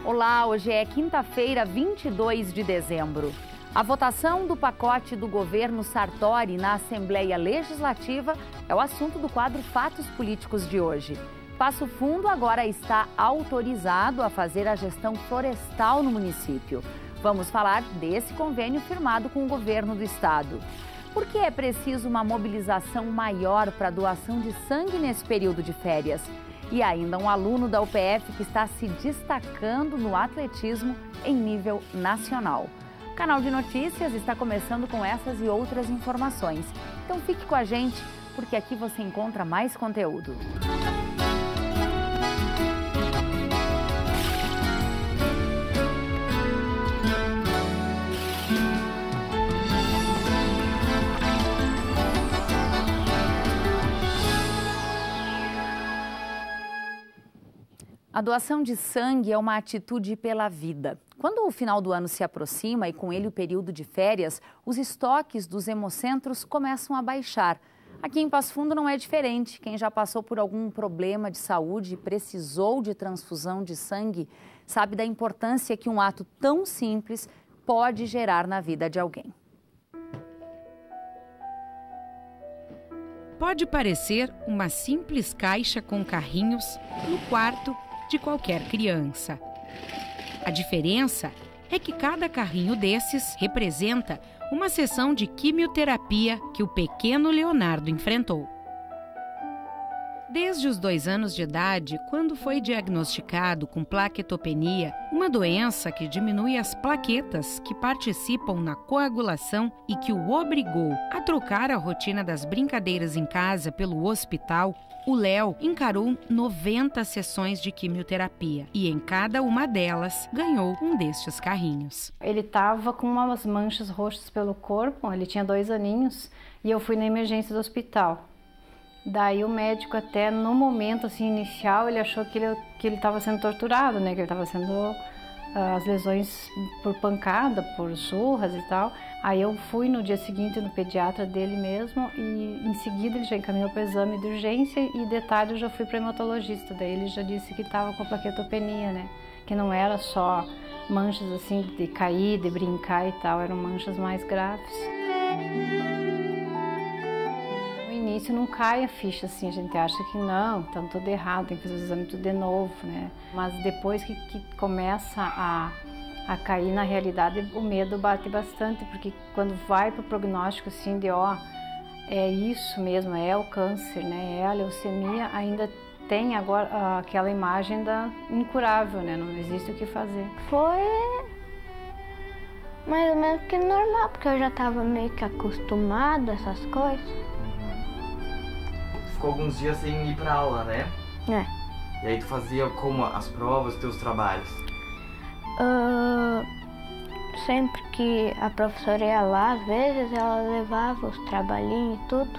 Olá, hoje é quinta-feira, 22 de dezembro. A votação do pacote do governo Sartori na Assembleia Legislativa é o assunto do quadro Fatos Políticos de hoje. Passo Fundo agora está autorizado a fazer a gestão florestal no município. Vamos falar desse convênio firmado com o governo do estado. Por que é preciso uma mobilização maior para a doação de sangue nesse período de férias? E ainda um aluno da UPF que está se destacando no atletismo em nível nacional. O Canal de Notícias está começando com essas e outras informações. Então fique com a gente, porque aqui você encontra mais conteúdo. A doação de sangue é uma atitude pela vida. Quando o final do ano se aproxima e com ele o período de férias, os estoques dos hemocentros começam a baixar. Aqui em Passo Fundo não é diferente. Quem já passou por algum problema de saúde e precisou de transfusão de sangue sabe da importância que um ato tão simples pode gerar na vida de alguém. Pode parecer uma simples caixa com carrinhos no quarto de qualquer criança. A diferença é que cada carrinho desses representa uma sessão de quimioterapia que o pequeno Leonardo enfrentou. Desde os 2 anos de idade, quando foi diagnosticado com plaquetopenia, uma doença que diminui as plaquetas que participam na coagulação e que o obrigou a trocar a rotina das brincadeiras em casa pelo hospital, o Léo encarou 90 sessões de quimioterapia e em cada uma delas ganhou um destes carrinhos. Ele estava com umas manchas roxas pelo corpo, ele tinha 2 aninhos e eu fui na emergência do hospital. Daí o médico até no momento assim, inicial ele achou que ele estava sendo torturado, né? Que ele estava sendo as lesões por pancada, por surras e tal. Aí eu fui no dia seguinte no pediatra dele mesmo e em seguida ele já encaminhou para o exame de urgência e detalhe eu já fui para hematologista. Daí ele já disse que estava com plaquetopenia, né? Que não era só manchas assim de cair, de brincar e tal, eram manchas mais graves. No início não cai a ficha assim, a gente acha que não, tá tudo errado, tem que fazer o exame tudo de novo, né? Mas depois que começa a cair na realidade, o medo bate bastante, porque quando vai pro prognóstico assim de é isso mesmo, é o câncer, né? É a leucemia, ainda tem agora aquela imagem da incurável, né? Não existe o que fazer. Foi mais ou menos que normal, porque eu já estava meio que acostumada a essas coisas. Ficou alguns dias sem ir pra aula, né? É. E aí tu fazia como as provas, teus trabalhos? Sempre que a professora ia lá, às vezes ela levava os trabalhinhos e tudo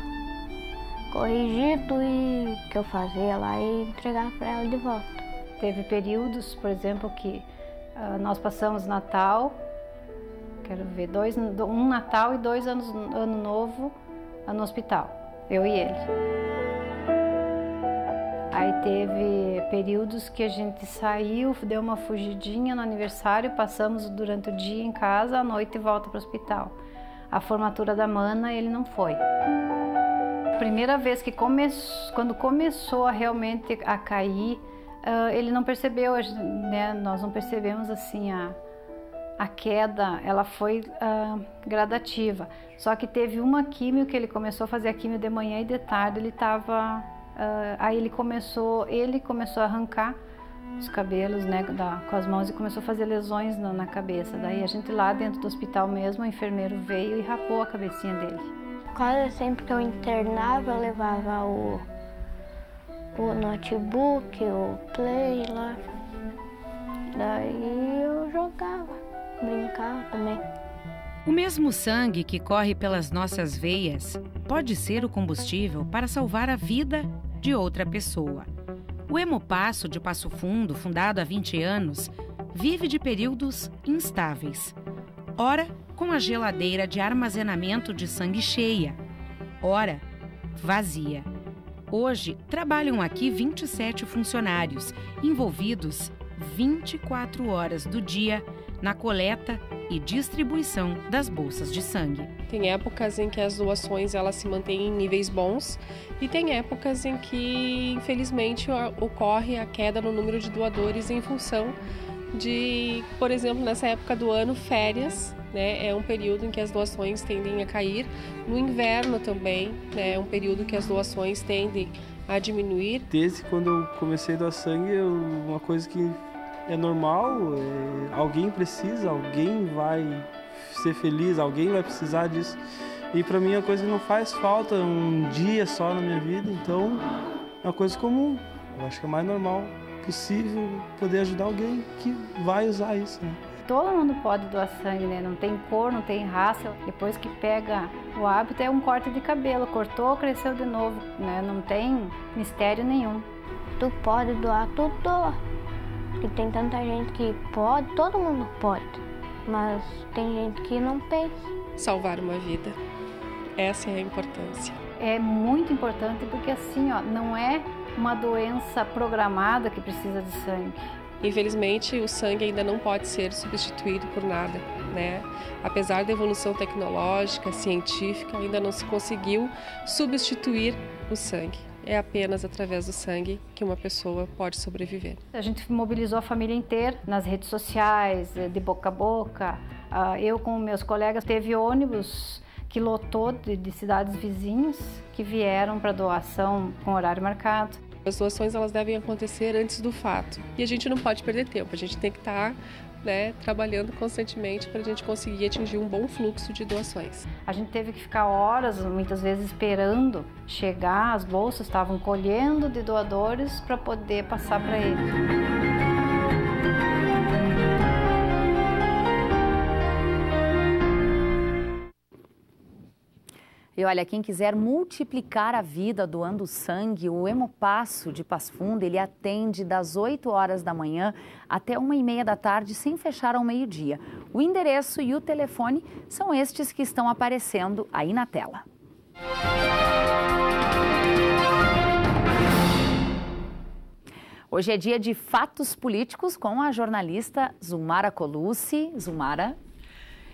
corrigido e que eu fazia lá e entregava para ela de volta. Teve períodos, por exemplo, que nós passamos Natal, quero ver, um Natal e 2 Ano Novo no hospital, eu e ele. Aí teve períodos que a gente saiu, deu uma fugidinha no aniversário, passamos durante o dia em casa, à noite volta para o hospital. A formatura da Mana ele não foi. Primeira vez que quando começou a realmente a cair, ele não percebeu, né? Nós não percebemos assim a queda, ela foi gradativa. Só que teve uma químio que ele começou a fazer a químio de manhã e de tarde ele estava... aí ele começou a arrancar os cabelos, né, com as mãos e começou a fazer lesões na cabeça. Daí a gente lá dentro do hospital mesmo, o enfermeiro veio e rapou a cabecinha dele. Quase sempre que eu internava, eu levava o notebook, o play lá. Daí eu jogava, brincava também. O mesmo sangue que corre pelas nossas veias pode ser o combustível para salvar a vida de outra pessoa. O Hemopasso de Passo Fundo, fundado há 20 anos, vive de períodos instáveis. Ora, com a geladeira de armazenamento de sangue cheia, ora, vazia. Hoje, trabalham aqui 27 funcionários, envolvidos 24 horas do dia na coleta e distribuição das bolsas de sangue. Tem épocas em que as doações elas se mantêm em níveis bons e tem épocas em que, infelizmente, ocorre a queda no número de doadores em função de, por exemplo, nessa época do ano, férias, né? É um período em que as doações tendem a cair. No inverno também, né? É um período que as doações tendem a diminuir. Desde quando eu comecei a doar sangue, uma coisa que é normal, alguém precisa, alguém vai ser feliz, alguém vai precisar disso. E para mim é uma coisa que não faz falta um dia só na minha vida, então é uma coisa comum. Eu acho que é mais normal possível poder ajudar alguém que vai usar isso, né? Todo mundo pode doar sangue, né? Não tem cor, não tem raça. Depois que pega o hábito, é um corte de cabelo. Cortou, cresceu de novo, né? Não tem mistério nenhum. Tu pode doar, tu doa. Porque tem tanta gente que pode, todo mundo pode. Mas tem gente que não pensa. Salvar uma vida. Essa é a importância. É muito importante porque assim, ó, não é uma doença programada que precisa de sangue. Infelizmente, o sangue ainda não pode ser substituído por nada, né? Apesar da evolução tecnológica, científica, ainda não se conseguiu substituir o sangue. É apenas através do sangue que uma pessoa pode sobreviver. A gente mobilizou a família inteira nas redes sociais, de boca a boca. Eu com meus colegas, teve ônibus que lotou de cidades vizinhas que vieram para doação com horário marcado. As doações elas devem acontecer antes do fato e a gente não pode perder tempo, a gente tem que estar trabalhando constantemente para a gente conseguir atingir um bom fluxo de doações. A gente teve que ficar horas, muitas vezes, esperando chegar, as bolsas estavam colhendo de doadores para poder passar para eles. E olha, quem quiser multiplicar a vida doando sangue, o Hemopasso de Passo Fundo, ele atende das 8 horas da manhã até 1h30 da tarde, sem fechar ao meio-dia. O endereço e o telefone são estes que estão aparecendo aí na tela. Hoje é dia de fatos políticos com a jornalista Zumara Colucci. Zumara.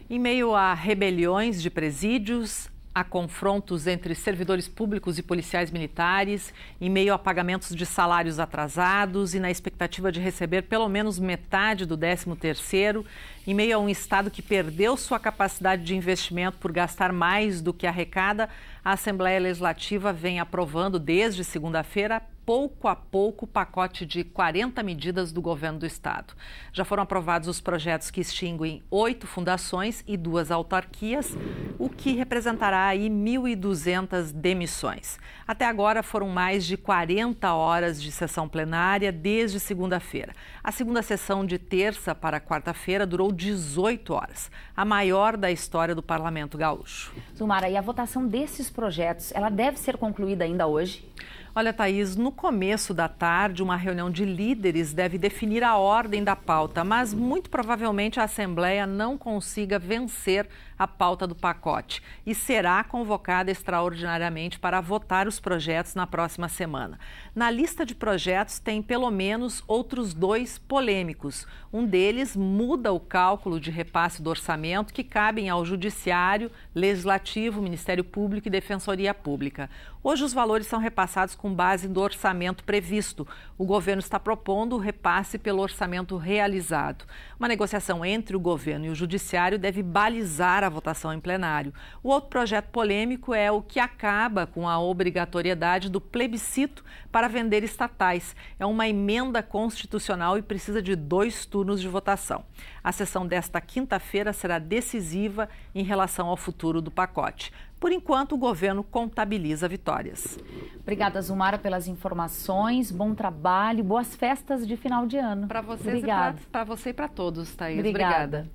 Em meio a rebeliões de presídios, há confrontos entre servidores públicos e policiais militares, em meio a pagamentos de salários atrasados e na expectativa de receber pelo menos metade do 13º, em meio a um Estado que perdeu sua capacidade de investimento por gastar mais do que arrecada, a Assembleia Legislativa vem aprovando desde segunda-feira, pouco a pouco, o pacote de 40 medidas do governo do Estado. Já foram aprovados os projetos que extinguem 8 fundações e 2 autarquias, o que representará aí 1.200 demissões. Até agora foram mais de 40 horas de sessão plenária desde segunda-feira. A segunda sessão de terça para quarta-feira durou 18 horas, a maior da história do Parlamento Gaúcho. Zumara, e a votação desses projetos, ela deve ser concluída ainda hoje? Olha, Thaís, no começo da tarde, uma reunião de líderes deve definir a ordem da pauta, mas muito provavelmente a Assembleia não consiga vencer a pauta do pacote e será convocada extraordinariamente para votar os projetos na próxima semana. Na lista de projetos tem pelo menos outros 2 polêmicos. Um deles muda o cálculo de repasse do orçamento que cabem ao Judiciário, Legislativo, Ministério Público e Defensoria Pública. Hoje os valores são repassados com base no orçamento previsto. O governo está propondo o repasse pelo orçamento realizado. Uma negociação entre o governo e o Judiciário deve balizar a votação em plenário. O outro projeto polêmico é o que acaba com a obrigatoriedade do plebiscito para vender estatais. É uma emenda constitucional e precisa de 2 turnos de votação. A sessão desta quinta-feira será decisiva em relação ao futuro do pacote. Por enquanto, o governo contabiliza vitórias. Obrigada, Zumara, pelas informações. Bom trabalho, boas festas de final de ano. Para você e para todos, Thaís. Obrigada.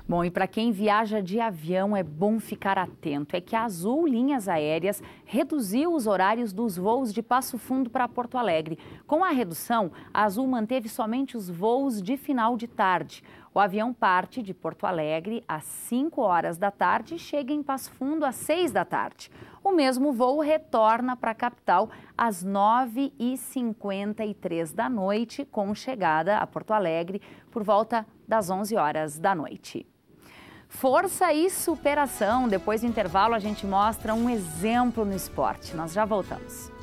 Bom, e para quem viaja de avião, é bom ficar atento. É que a Azul Linhas Aéreas reduziu os horários dos voos de Passo Fundo para Porto Alegre. Com a redução, a Azul manteve somente os voos de final de tarde. O avião parte de Porto Alegre às 5 horas da tarde e chega em Passo Fundo às 6 da tarde. O mesmo voo retorna para a capital às 9h53 da noite, com chegada a Porto Alegre por volta das 11 horas da noite. Força e superação. Depois do intervalo, a gente mostra um exemplo no esporte. Nós já voltamos.